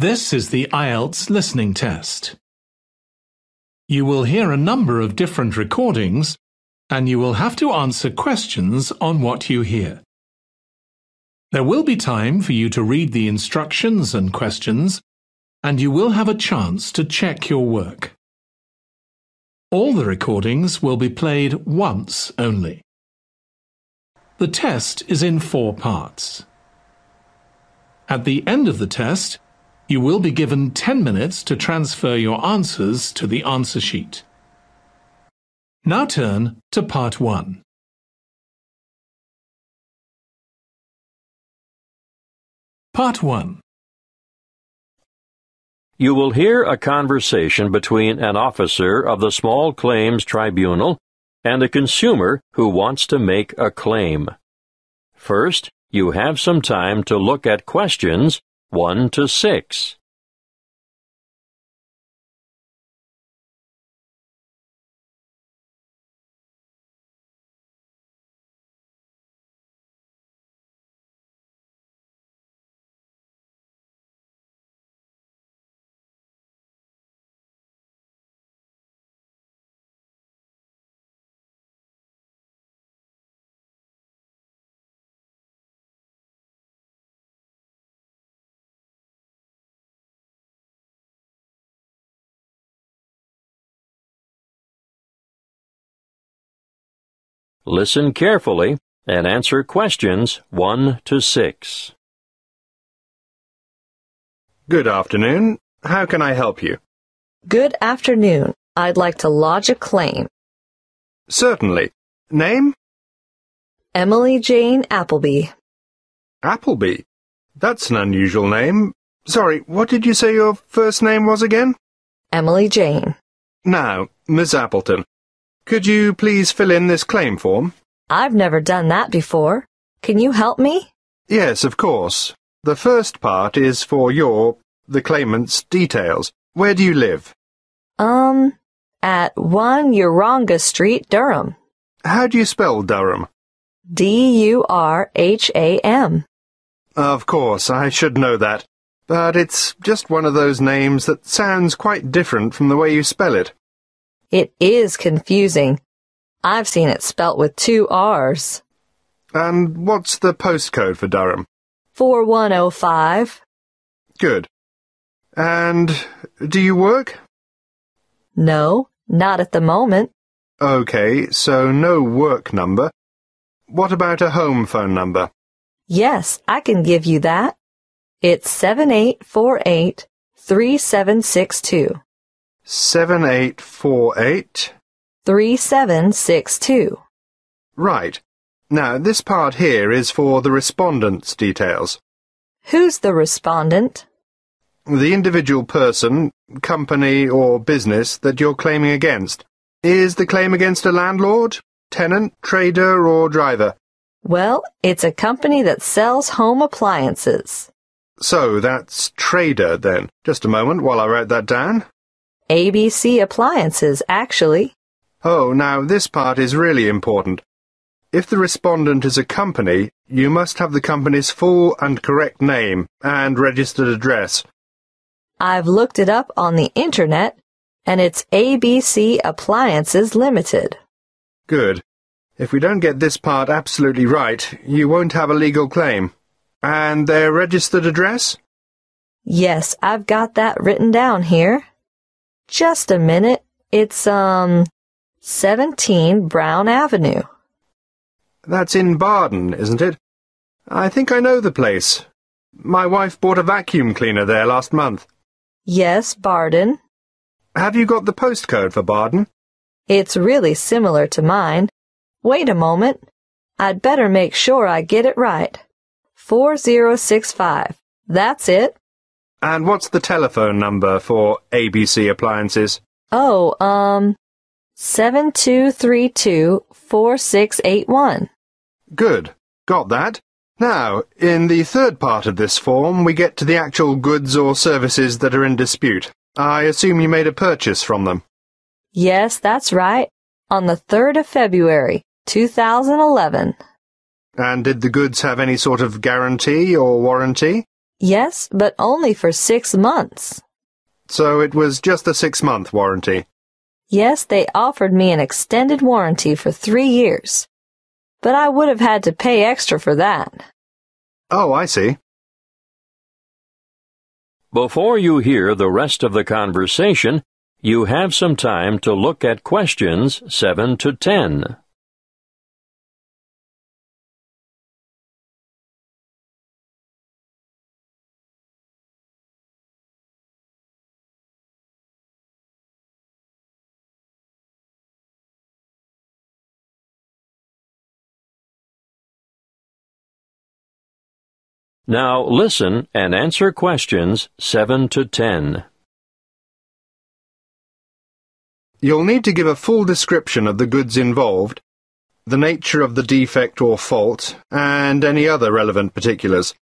This is the IELTS listening test. You will hear a number of different recordings, and you will have to answer questions on what you hear. There will be time for you to read the instructions and questions, and you will have a chance to check your work. All the recordings will be played once only. The test is in 4 parts. At the end of the test, you will be given 10 minutes to transfer your answers to the answer sheet. Now turn to Part 1. Part 1. You will hear a conversation between an officer of the Small Claims Tribunal and a consumer who wants to make a claim. First, you have some time to look at questions 1 to 6. Listen carefully and answer questions 1 to 6. Good afternoon. How can I help you? Good afternoon. I'd like to lodge a claim. Certainly. Name? Emily Jane Appleby. Appleby. That's an unusual name. Sorry, what did you say your first name was again? Emily Jane. Now, Miss Appleton, could you please fill in this claim form? I've never done that before. Can you help me? Yes, of course. The first part is for the claimant's details. Where do you live? At 1 Uranga Street, Durham. How do you spell Durham? D-U-R-H-A-M. Of course, I should know that. But it's just one of those names that sounds quite different from the way you spell it. It is confusing. I've seen it spelt with 2 R's. And what's the postcode for Durham? 4105. Good. And do you work? No, not at the moment. Okay, so no work number. What about a home phone number? Yes, I can give you that. It's 7848-3762. 7848? 3762. Right. Now, this part here is for the respondent's details. Who's the respondent? The individual person, company or business that you're claiming against. Is the claim against a landlord, tenant, trader or driver? Well, it's a company that sells home appliances. So that's trader then. Just a moment while I write that down. ABC Appliances, actually. Oh, now this part is really important. If the respondent is a company, you must have the company's full and correct name and registered address. I've looked it up on the internet, and it's ABC Appliances Limited. Good. If we don't get this part absolutely right, you won't have a legal claim. And their registered address? Yes, I've got that written down here. Just a minute. It's, 17 Brown Avenue. That's in Barden, isn't it? I think I know the place. My wife bought a vacuum cleaner there last month. Yes, Barden. Have you got the postcode for Barden? It's really similar to mine. Wait a moment. I'd better make sure I get it right. 4065. That's it. And what's the telephone number for ABC Appliances? Oh, 7232-4681. Good. Got that. Now, in the third part of this form, we get to the actual goods or services that are in dispute. I assume you made a purchase from them. Yes, that's right. On the 3rd of February, 2011. And did the goods have any sort of guarantee or warranty? Yes, but only for 6 months. So it was just a 6-month warranty. Yes, they offered me an extended warranty for 3 years. But I would have had to pay extra for that. Oh, I see. Before you hear the rest of the conversation, you have some time to look at questions 7 to 10. Now listen and answer questions 7 to 10. You'll need to give a full description of the goods involved, the nature of the defect or fault, and any other relevant particulars.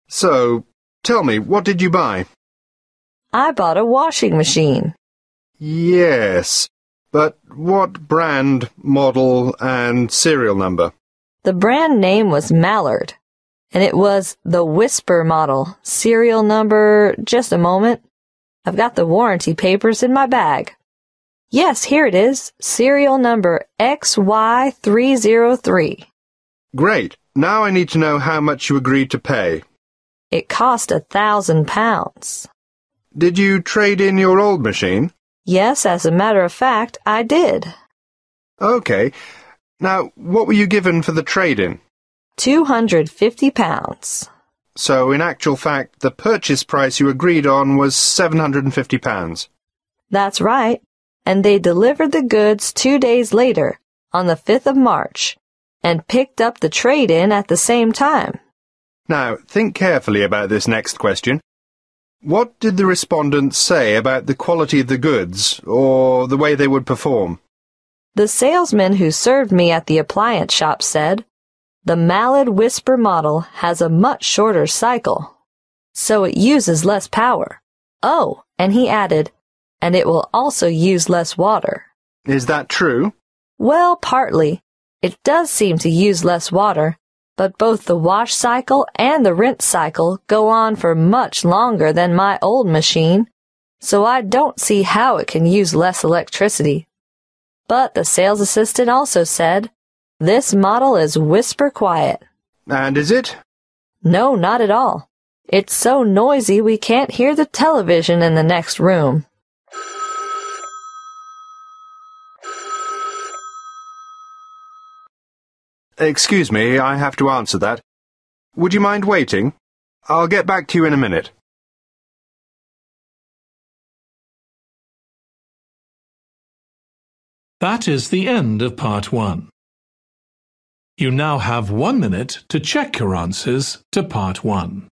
So, tell me, what did you buy? I bought a washing machine. Yes, but what brand, model, and serial number? The brand name was Mallard, and it was the Whisper model. Serial number, just a moment. I've got the warranty papers in my bag. Yes, here it is. Serial number XY303. Great. Now I need to know how much you agreed to pay. It cost £1,000. Did you trade in your old machine? Yes, as a matter of fact, I did. Okay. Now, what were you given for the trade-in? £250. So, in actual fact, the purchase price you agreed on was £750. That's right. And they delivered the goods 2 days later, on the 5th of March, and picked up the trade-in at the same time. Now, think carefully about this next question. What did the respondents say about the quality of the goods, or the way they would perform? The salesman who served me at the appliance shop said, "The Mallard Whisper model has a much shorter cycle, so it uses less power. Oh," and he added, "and it will also use less water." Is that true? Well, partly. It does seem to use less water, but both the wash cycle and the rinse cycle go on for much longer than my old machine, so I don't see how it can use less electricity. But the sales assistant also said, "This model is whisper quiet." And is it? No, not at all. It's so noisy we can't hear the television in the next room. Excuse me, I have to answer that. Would you mind waiting? I'll get back to you in a minute. That is the end of Part 1. You now have 1 minute to check your answers to Part 1.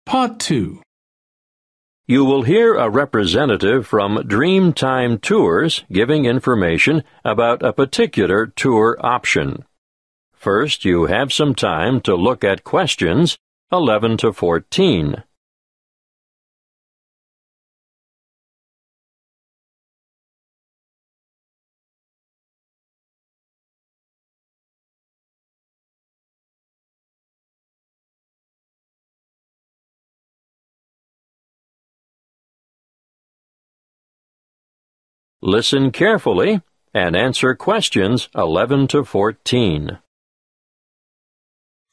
Part 2. You will hear a representative from Dreamtime Tours giving information about a particular tour option. First, you have some time to look at questions 11 to 14. Listen carefully and answer questions 11 to 14.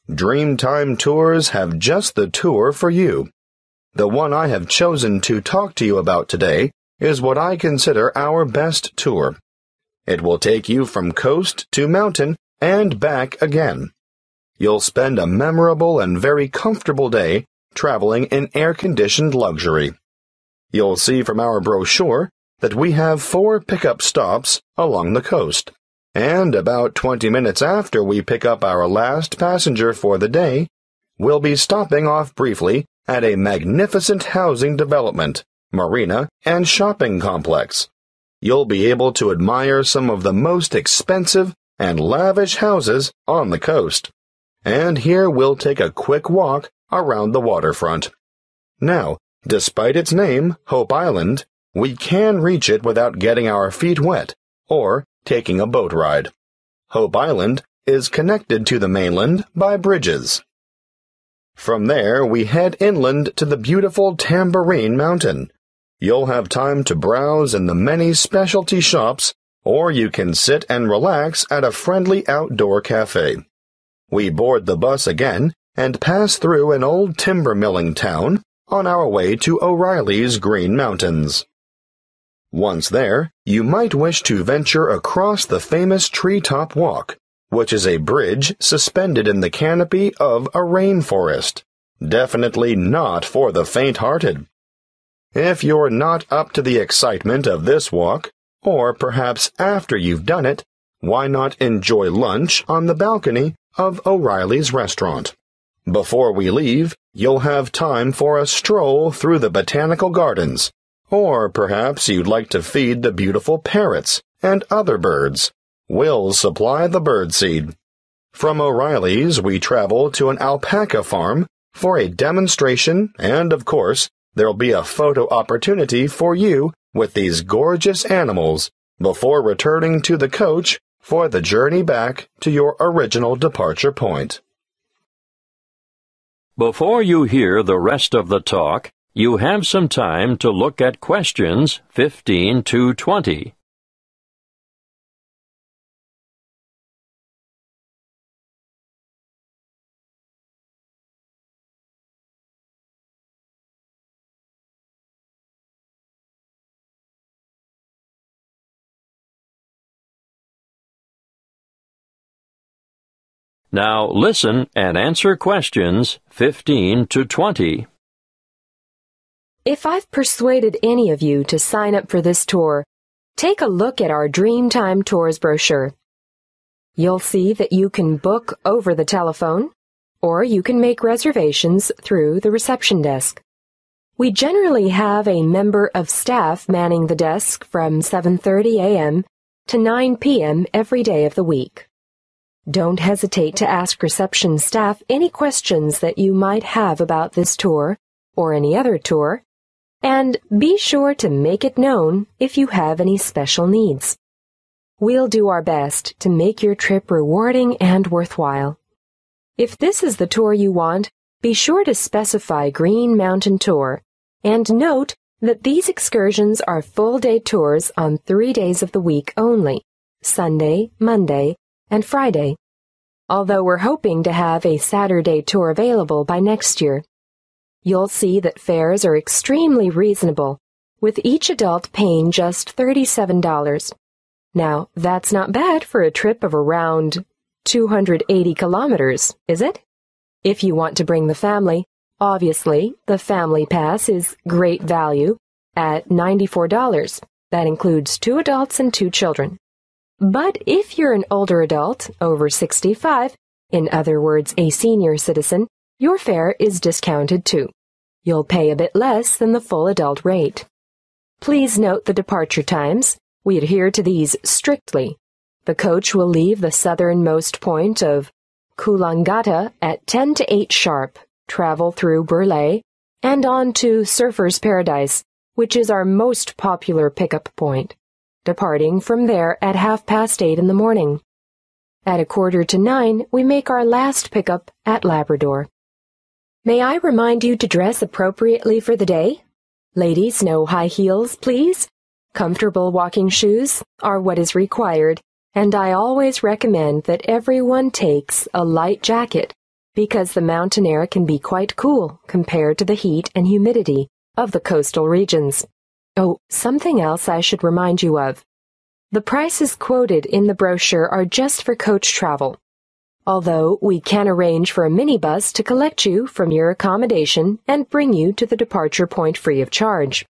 Dreamtime Tours have just the tour for you. The one I have chosen to talk to you about today is what I consider our best tour. It will take you from coast to mountain and back again. You'll spend a memorable and very comfortable day traveling in air-conditioned luxury. You'll see from our brochure that we have 4 pickup stops along the coast, and about 20 minutes after we pick up our last passenger for the day, we'll be stopping off briefly at a magnificent housing development, marina, and shopping complex. You'll be able to admire some of the most expensive and lavish houses on the coast. And here we'll take a quick walk around the waterfront. Now, despite its name, Hope Island, we can reach it without getting our feet wet or taking a boat ride. Hope Island is connected to the mainland by bridges. From there, we head inland to the beautiful Tambourine Mountain. You'll have time to browse in the many specialty shops, or you can sit and relax at a friendly outdoor cafe. We board the bus again and pass through an old timber milling town on our way to O'Reilly's Green Mountains. Once there, you might wish to venture across the famous Treetop Walk, which is a bridge suspended in the canopy of a rainforest. Definitely not for the faint-hearted. If you're not up to the excitement of this walk, or perhaps after you've done it, why not enjoy lunch on the balcony of O'Reilly's restaurant? Before we leave, you'll have time for a stroll through the botanical gardens, or perhaps you'd like to feed the beautiful parrots and other birds. We'll supply the birdseed. From O'Reilly's, we travel to an alpaca farm for a demonstration, and of course, there'll be a photo opportunity for you with these gorgeous animals before returning to the coach for the journey back to your original departure point. Before you hear the rest of the talk, you have some time to look at questions 15 to 20. Now listen and answer questions 15 to 20. If I've persuaded any of you to sign up for this tour, take a look at our Dreamtime Tours brochure. You'll see that you can book over the telephone, or you can make reservations through the reception desk. We generally have a member of staff manning the desk from 7:30 a.m. to 9 p.m. every day of the week. Don't hesitate to ask reception staff any questions that you might have about this tour or any other tour, and be sure to make it known if you have any special needs. We'll do our best to make your trip rewarding and worthwhile. If this is the tour you want, be sure to specify Green Mountain Tour, and note that these excursions are full-day tours on 3 days of the week only, Sunday, Monday, and Friday, although we're hoping to have a Saturday tour available by next year. You'll see that fares are extremely reasonable, with each adult paying just $37. Now, that's not bad for a trip of around 280 kilometers, is it? If you want to bring the family, obviously, the Family Pass is great value at $94. That includes 2 adults and 2 children. But if you're an older adult, over 65, in other words, a senior citizen, your fare is discounted too. You'll pay a bit less than the full adult rate. Please note the departure times. We adhere to these strictly. The coach will leave the southernmost point of Coolangatta at 10 to 8 sharp, travel through Burleigh, and on to Surfer's Paradise, which is our most popular pickup point, departing from there at 8:30 in the morning. At 8:45, we make our last pickup at Labrador. May I remind you to dress appropriately for the day? Ladies, no high heels, please. Comfortable walking shoes are what is required, and I always recommend that everyone takes a light jacket because the mountain air can be quite cool compared to the heat and humidity of the coastal regions. Oh, something else I should remind you of. The prices quoted in the brochure are just for coach travel, although we can arrange for a minibus to collect you from your accommodation and bring you to the departure point free of charge.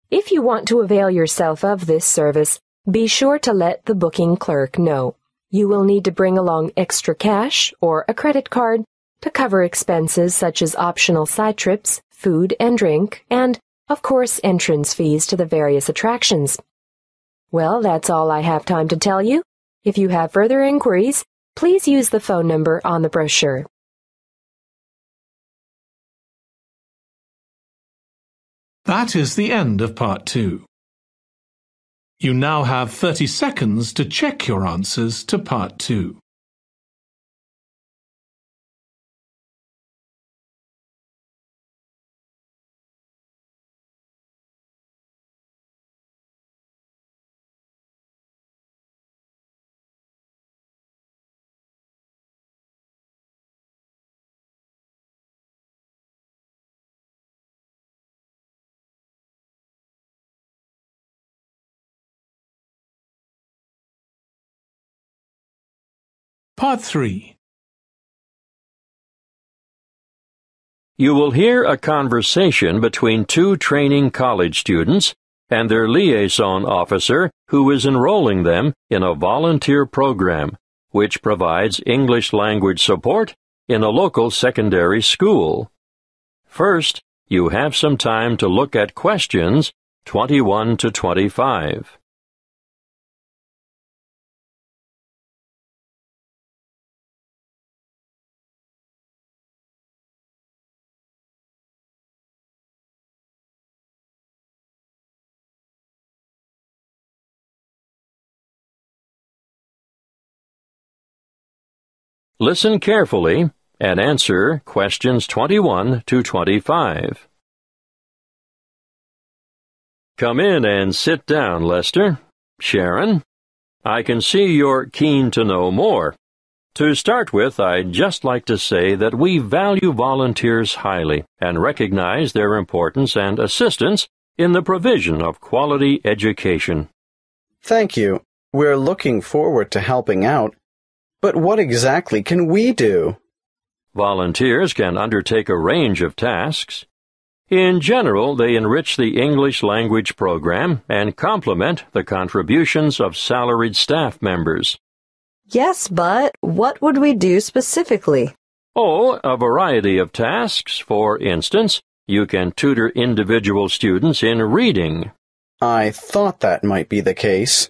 If you want to avail yourself of this service, be sure to let the booking clerk know. You will need to bring along extra cash or a credit card to cover expenses such as optional side trips, food and drink, and, of course, entrance fees to the various attractions. Well, that's all I have time to tell you. If you have further inquiries, please use the phone number on the brochure. That is the end of Part 2. You now have 30 seconds to check your answers to Part 2. Part 3. You will hear a conversation between two training college students and their liaison officer who is enrolling them in a volunteer program which provides English language support in a local secondary school. First, you have some time to look at questions 21 to 25. Listen carefully and answer questions 21 to 25. Come in and sit down, Lester. Sharon, I can see you're keen to know more. To start with, I'd just like to say that we value volunteers highly and recognize their importance and assistance in the provision of quality education. Thank you. We're looking forward to helping out. But what exactly can we do? Volunteers can undertake a range of tasks. In general, they enrich the English language program and complement the contributions of salaried staff members. Yes, but what would we do specifically? Oh, a variety of tasks. For instance, you can tutor individual students in reading. I thought that might be the case.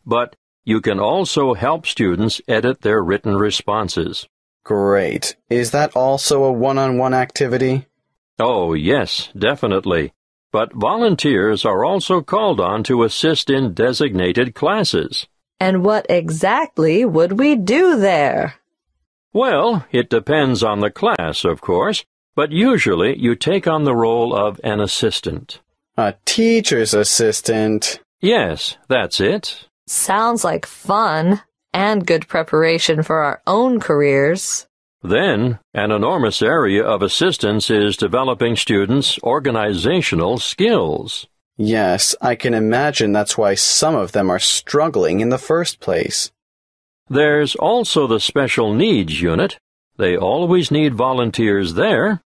But you can also help students edit their written responses. Great. Is that also a one-on-one activity? Oh, yes, definitely. But volunteers are also called on to assist in designated classes. And what exactly would we do there? Well, it depends on the class, of course, but usually you take on the role of an assistant. A teacher's assistant? Yes, that's it. Sounds like fun and good preparation for our own careers. Then, an enormous area of assistance is developing students' organizational skills. Yes, I can imagine that's why some of them are struggling in the first place. There's also the special needs unit. They always need volunteers there.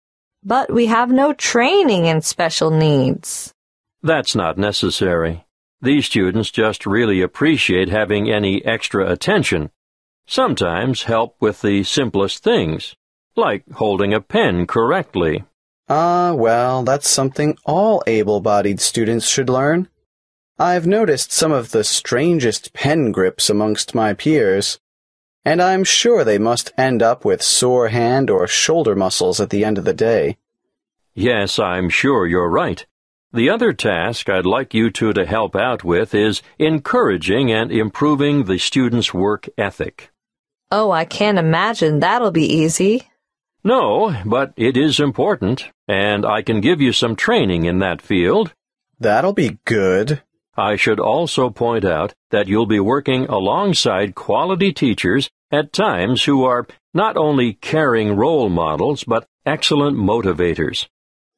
But we have no training in special needs. That's not necessary. These students just really appreciate having any extra attention. Sometimes help with the simplest things, like holding a pen correctly. Well, that's something all able-bodied students should learn. I've noticed some of the strangest pen grips amongst my peers, and I'm sure they must end up with sore hand or shoulder muscles at the end of the day. Yes, I'm sure you're right. The other task I'd like you two to help out with is encouraging and improving the students' work ethic. Oh, I can't imagine that'll be easy. No, but it is important, and I can give you some training in that field. That'll be good. I should also point out that you'll be working alongside quality teachers at times who are Not only caring role models, but excellent motivators.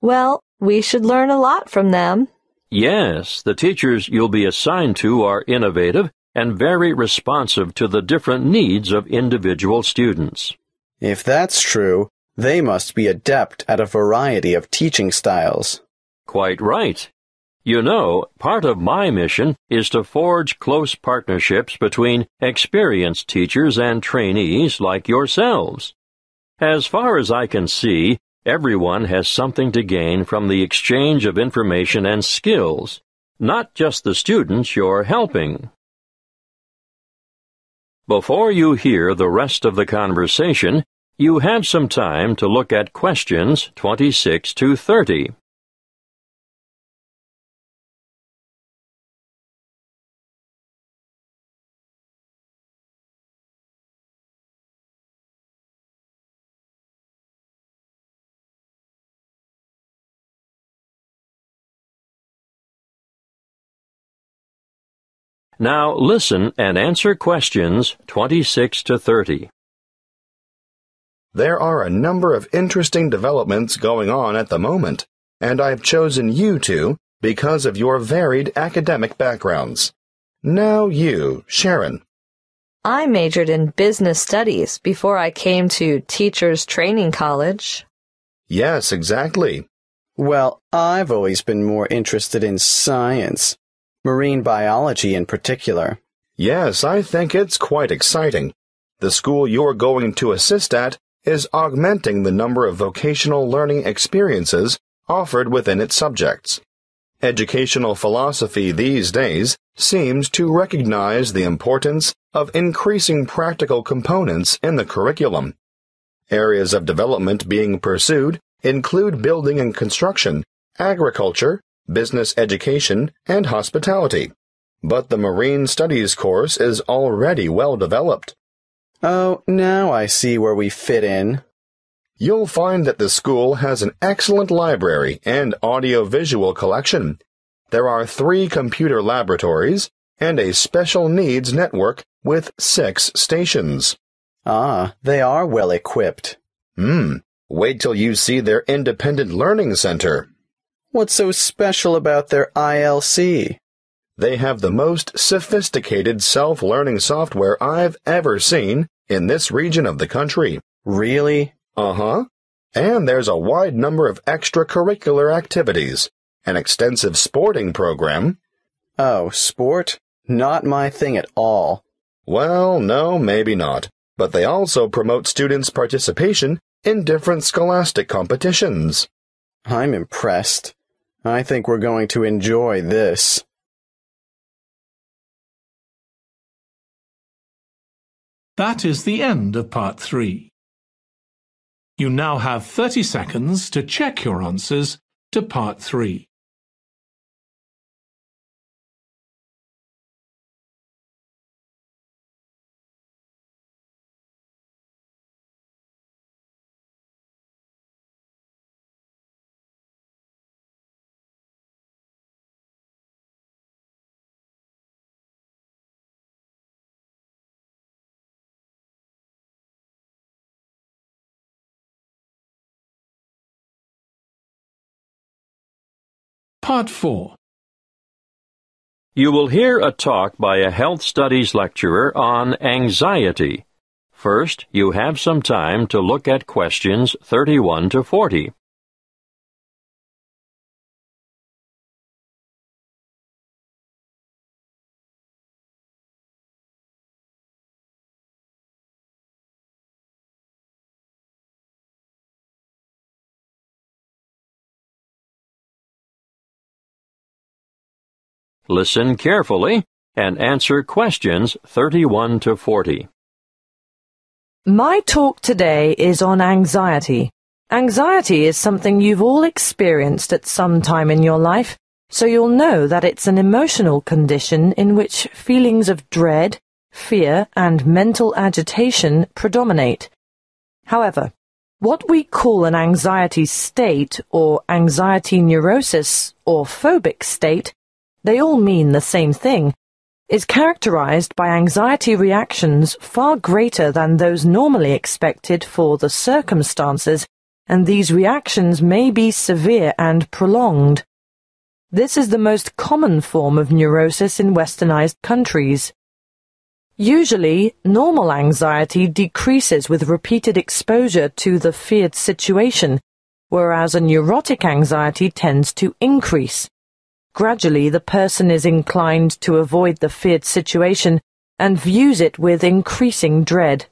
Well, we should learn a lot from them. Yes, the teachers you'll be assigned to are innovative and very responsive to the different needs of individual students. If that's true, they must be adept at a variety of teaching styles. Quite right. You know, part of my mission is to forge close partnerships between experienced teachers and trainees like yourselves. As far as I can see, everyone has something to gain from the exchange of information and skills, not just the students you're helping. Before you hear the rest of the conversation, you have some time to look at questions 26 to 30. Now listen and answer questions 26 to 30. There are a number of interesting developments going on at the moment, and I've chosen you two because of your varied academic backgrounds. Now you, Sharon. I majored in business studies before I came to Teachers Training College. Yes, exactly. Well, I've always been more interested in science, marine biology in particular. Yes, I think it's quite exciting. The school you're going to assist at is augmenting the number of vocational learning experiences offered within its subjects. Educational philosophy these days seems to recognize the importance of increasing practical components in the curriculum. Areas of development being pursued include building and construction, agriculture, business education, and hospitality. But the Marine Studies course is already well developed. Oh, now I see where we fit in. You'll find that the school has an excellent library and audio-visual collection. There are 3 computer laboratories and a special needs network with 6 stations. Ah, they are well equipped. Wait till you see their independent learning center. What's so special about their ILC? They have the most sophisticated self-learning software I've ever seen in this region of the country. Really? Uh-huh. And there's a wide number of extracurricular activities, an extensive sporting program. Oh, sport? Not my thing at all. Well, no, maybe not. But they also promote students' participation in different scholastic competitions. I'm impressed. I think we're going to enjoy this. That is the end of Part 3. You now have 30 seconds to check your answers to Part 3. Part 4. You will hear a talk by a health studies lecturer on anxiety. First, you have some time to look at questions 31 to 40. Listen carefully and answer questions 31 to 40. My talk today is on anxiety. Anxiety is something you've all experienced at some time in your life, so you'll know that it's an emotional condition in which feelings of dread, fear, and mental agitation predominate. However, what we call an anxiety state or anxiety neurosis or phobic state, they all mean the same thing, is characterized by anxiety reactions far greater than those normally expected for the circumstances, and these reactions may be severe and prolonged. This is the most common form of neurosis in westernized countries. Usually, normal anxiety decreases with repeated exposure to the feared situation, whereas a neurotic anxiety tends to increase. Gradually, the person is inclined to avoid the feared situation and views it with increasing dread.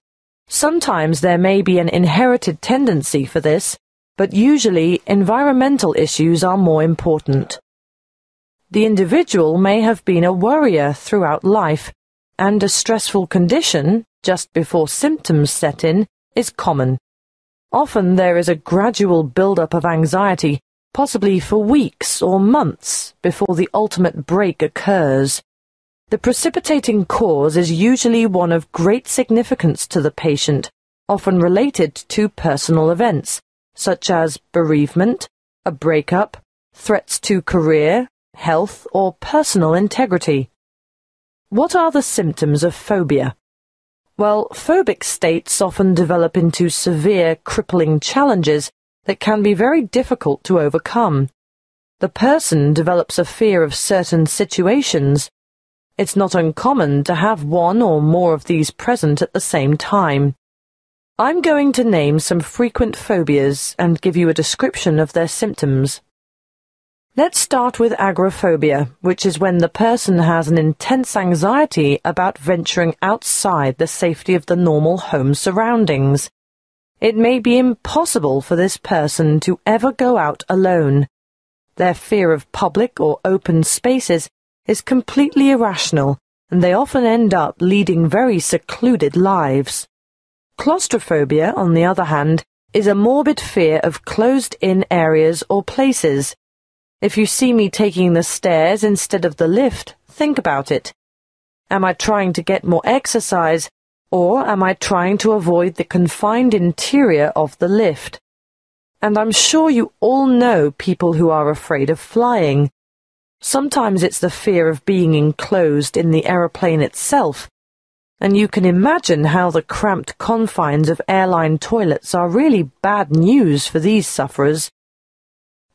Sometimes there may be an inherited tendency for this, but usually environmental issues are more important. The individual may have been a worrier throughout life, and a stressful condition, just before symptoms set in, is common. Often there is a gradual build-up of anxiety, possibly for weeks or months, before the ultimate break occurs. The precipitating cause is usually one of great significance to the patient, often related to personal events, such as bereavement, a breakup, threats to career, health, or personal integrity. What are the symptoms of phobia? Well, phobic states often develop into severe, crippling challenges that can be very difficult to overcome. The person develops a fear of certain situations. It's not uncommon to have one or more of these present at the same time. I'm going to name some frequent phobias and give you a description of their symptoms. Let's start with agrophobia, which is when the person has an intense anxiety about venturing outside the safety of the normal home surroundings. It may be impossible for this person to ever go out alone. Their fear of public or open spaces is completely irrational, and they often end up leading very secluded lives. Claustrophobia, on the other hand, is a morbid fear of closed-in areas or places. If you see me taking the stairs instead of the lift, think about it. Am I trying to get more exercise, or am I trying to avoid the confined interior of the lift? And I'm sure you all know people who are afraid of flying. Sometimes it's the fear of being enclosed in the aeroplane itself, and you can imagine how the cramped confines of airline toilets are really bad news for these sufferers.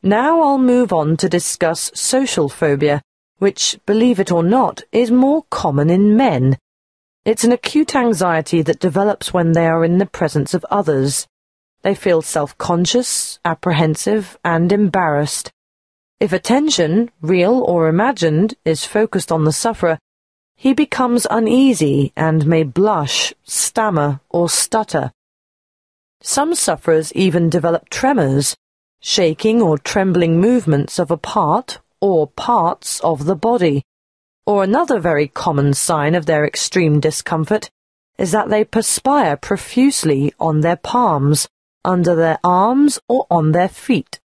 Now I'll move on to discuss social phobia, which, believe it or not, is more common in men. It's an acute anxiety that develops when they are in the presence of others. They feel self-conscious, apprehensive, and embarrassed. If attention, real or imagined, is focused on the sufferer, he becomes uneasy and may blush, stammer, or stutter. Some sufferers even develop tremors, shaking or trembling movements of a part or parts of the body. Or another very common sign of their extreme discomfort is that they perspire profusely on their palms, under their arms, or on their feet.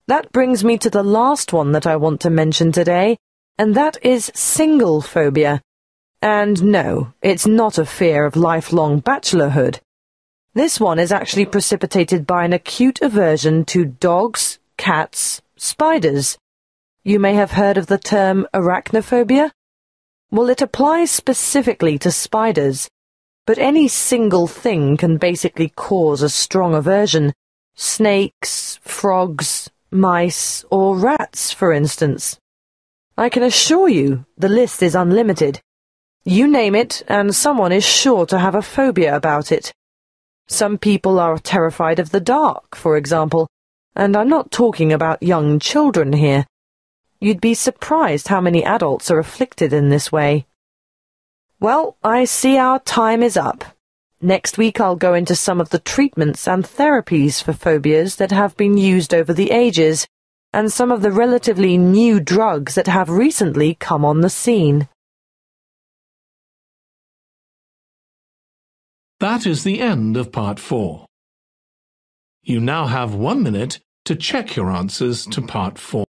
That brings me to the last one that I want to mention today, and that is single phobia. And no, it's not a fear of lifelong bachelorhood. This one is actually precipitated by an acute aversion to dogs, cats, spiders. You may have heard of the term arachnophobia. Well, it applies specifically to spiders, but any single thing can basically cause a strong aversion. Snakes, frogs, mice, or rats, for instance. I can assure you the list is unlimited. You name it, and someone is sure to have a phobia about it. Some people are terrified of the dark, for example, and I'm not talking about young children here. You'd be surprised how many adults are afflicted in this way. Well, I see our time is up. Next week I'll go into some of the treatments and therapies for phobias that have been used over the ages, and some of the relatively new drugs that have recently come on the scene. That is the end of Part 4. You now have 1 minute to check your answers to Part 4.